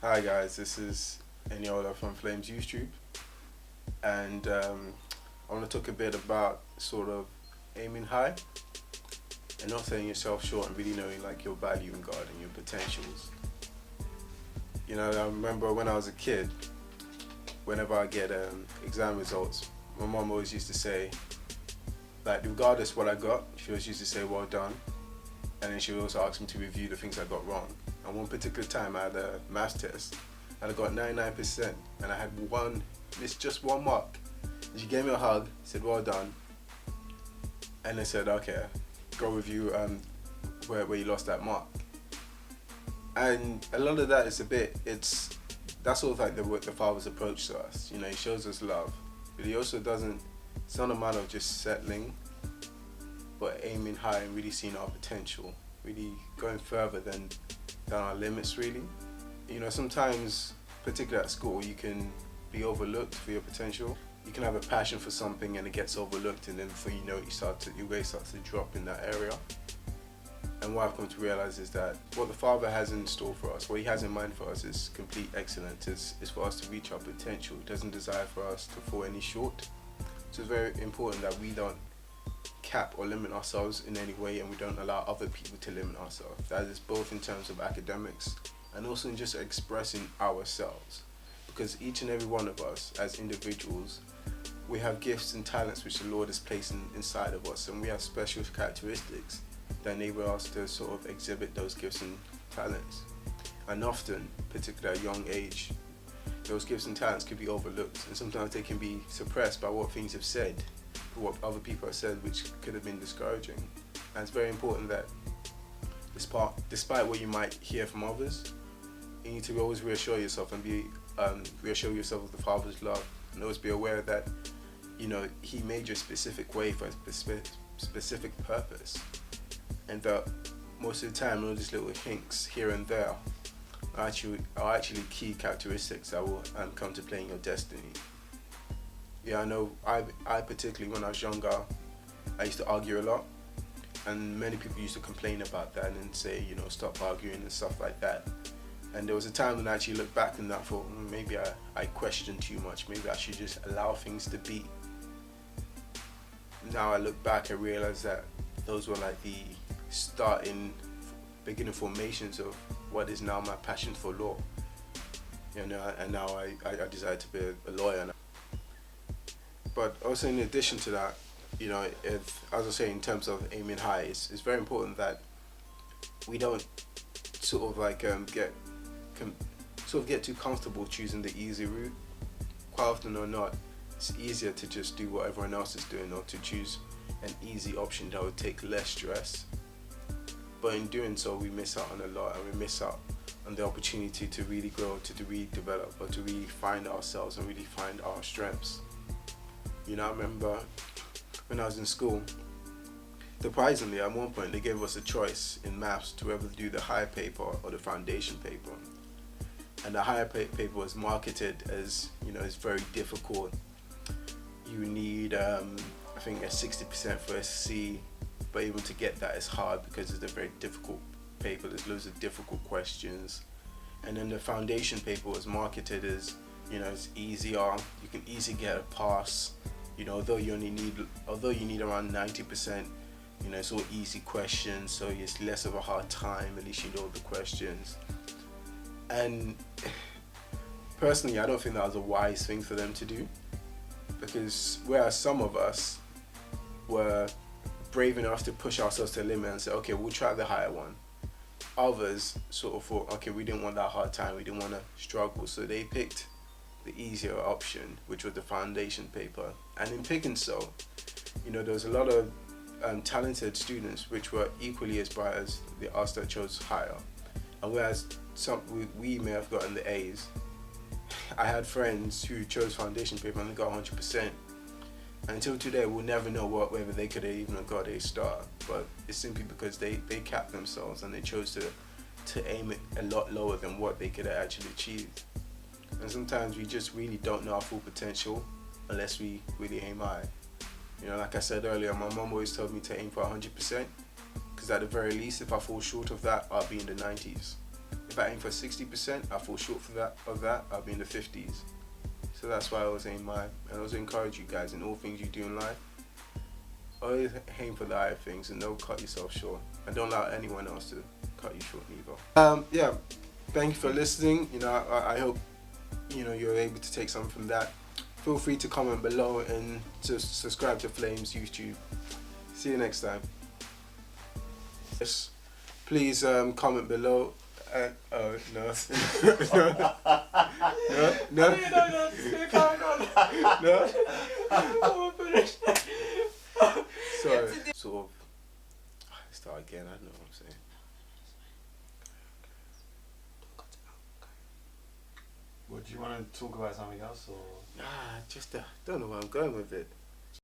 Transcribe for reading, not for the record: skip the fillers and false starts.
Hi guys, this is Eniola from Flames YouTube, and I want to talk a bit about sort of aiming high and not selling yourself short and really knowing like your value in God and your potentials. I remember when I was a kid, whenever I get exam results, my mom always used to say, like regardless what I got, she always used to say well done, and then she would also ask me to review the things I got wrong. And one particular time I had a maths test and I got 99% and I had missed just one mark. And she gave me a hug, said well done, and then said, okay, go review where you lost that mark. And a lot of that is that's sort of like the Father's approach to us. He shows us love, but he also doesn't, it's not a matter of just settling, but aiming high and really seeing our potential, really going further than our limits really. Sometimes, particularly at school, you can be overlooked for your potential. You can have a passion for something and it gets overlooked, and then before you know it, your grade starts to drop in that area. And what I've come to realize is that what the Father has in store for us, what he has in mind for us, is complete excellence. It's for us to reach our potential. He doesn't desire for us to fall any short. So it's very important that we don't cap or limit ourselves in any way, and we don't allow other people to limit ourselves. That is both in terms of academics and also in just expressing ourselves, because each and every one of us as individuals, we have gifts and talents which the Lord has placed inside of us, and we have special characteristics that enable us to sort of exhibit those gifts and talents. And often, particularly at a young age, those gifts and talents can be overlooked, and sometimes they can be suppressed by what things have said, what other people have said, which could have been discouraging. And it's very important that despite what you might hear from others, you need to always reassure yourself and reassure yourself of the Father's love, and always be aware that he made you a specific way for a specific purpose, and that most of the time all these little hints here and there are actually key characteristics that will come to play in your destiny. Yeah, I know. I particularly, when I was younger, I used to argue a lot, and many people used to complain about that and say, stop arguing and stuff like that. And there was a time when I actually looked back and I thought, maybe I questioned too much. Maybe I should just allow things to be. Now I look back, I realize that those were like the beginning formations of what is now my passion for law. And now I decided to be a lawyer. But also, in addition to that, as I say, in terms of aiming high, it's very important that we don't sort of like get too comfortable choosing the easy route. Quite often or not, it's easier to just do what everyone else is doing, or to choose an easy option that would take less stress. But in doing so, we miss out on a lot, and we miss out on the opportunity to really grow, to really develop, or to really find ourselves and really find our strengths. I remember when I was in school, surprisingly, at one point they gave us a choice in maths to whether do the higher paper or the foundation paper. And the higher paper was marketed as, it's very difficult. You need, I think, a 60% for SC, but even to get that is hard because it's a very difficult paper. There's loads of difficult questions. And then the foundation paper was marketed as, it's easier. You can easily get a pass. Although you need around 90%. It's all easy questions, so it's less of a hard time. At least you know the questions. And personally, I don't think that was a wise thing for them to do, because whereas some of us were brave enough to push ourselves to the limit and say, okay, we'll try the higher one, others sort of thought, okay, we didn't want that hard time, we didn't want to struggle, so they picked the easier option, which was the foundation paper. And in picking so, there was a lot of talented students which were equally as bright as the us that chose higher. And whereas we may have gotten the A's, I had friends who chose foundation paper and they got 100%. And until today, we'll never know whether they could have even got a star. But it's simply because they capped themselves and they chose to aim it a lot lower than what they could have actually achieved. And sometimes we just really don't know our full potential unless we really aim high. Like I said earlier, my mom always told me to aim for 100%, because at the very least, if I fall short of that, I'll be in the 90s. if I aim for 60%, I fall short of that, I'll be in the 50s. So that's why I always aim high. And I also encourage you guys in all things you do in life, always aim for the higher things and don't cut yourself short. And don't allow anyone else to cut you short either. Yeah, thank you for listening. You know, I hope, you know, you're able to take something from that. Feel free to comment below and to subscribe to Flames YouTube. See you next time. Yes, please comment below. Oh no. No. Sorry. Sort of. Start again. I don't know what I'm saying. Would you want to talk about something else or? Just don't know where I'm going with it.